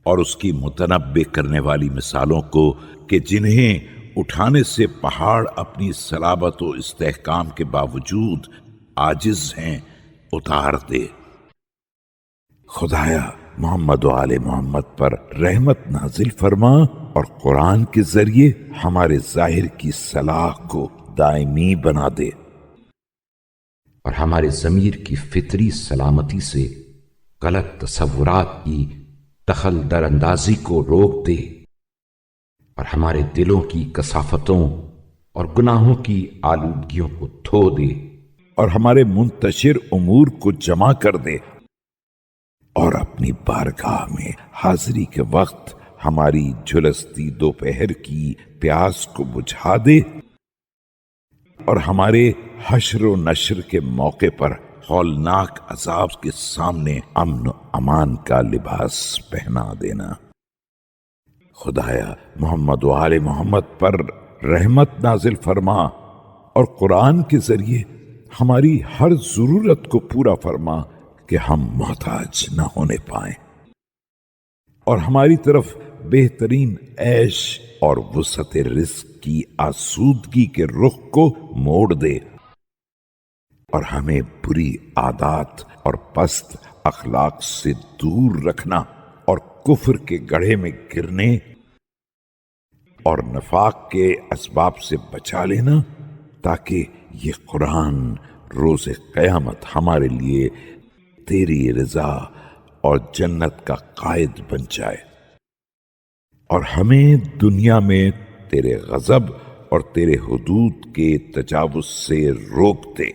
اور اس کی متنبع کرنے والی مثالوں کو کہ جنہیں اٹھانے سے پہاڑ اپنی صلابت و استحکام کے باوجود عاجز ہیں اتار دے۔ خدایا محمد و آل محمد پر رحمت نازل فرما اور قرآن کے ذریعے ہمارے ظاہر کی صلاح کو دائمی بنا دے، اور ہمارے ضمیر کی فطری سلامتی سے غلط تصورات کی دخل در اندازی کو روک دے، اور ہمارے دلوں کی کثافتوں اور گناہوں کی آلودگیوں کو دھو دے، اور ہمارے منتشر امور کو جمع کر دے، اور اپنی بارگاہ میں حاضری کے وقت ہماری جھلستی دوپہر کی پیاس کو بجھا دے، اور ہمارے حشر و نشر کے موقع پر ہولناک عذاب کے سامنے امن و امان کا لباس پہنا دینا۔ خدایا محمد و آل محمد پر رحمت نازل فرما اور قرآن کے ذریعے ہماری ہر ضرورت کو پورا فرما کہ ہم محتاج نہ ہونے پائیں، اور ہماری طرف بہترین عیش اور وسعت رزق کی آسودگی کے رخ کو موڑ دے، اور ہمیں بری عادات اور پست اخلاق سے دور رکھنا اور کفر کے گڑھے میں گرنے اور نفاق کے اسباب سے بچا لینا، تاکہ یہ قرآن روز قیامت ہمارے لیے تیری رضا اور جنت کا قائد بن جائے، اور ہمیں دنیا میں تیرے غضب اور تیرے حدود کے تجاوز سے روک دے۔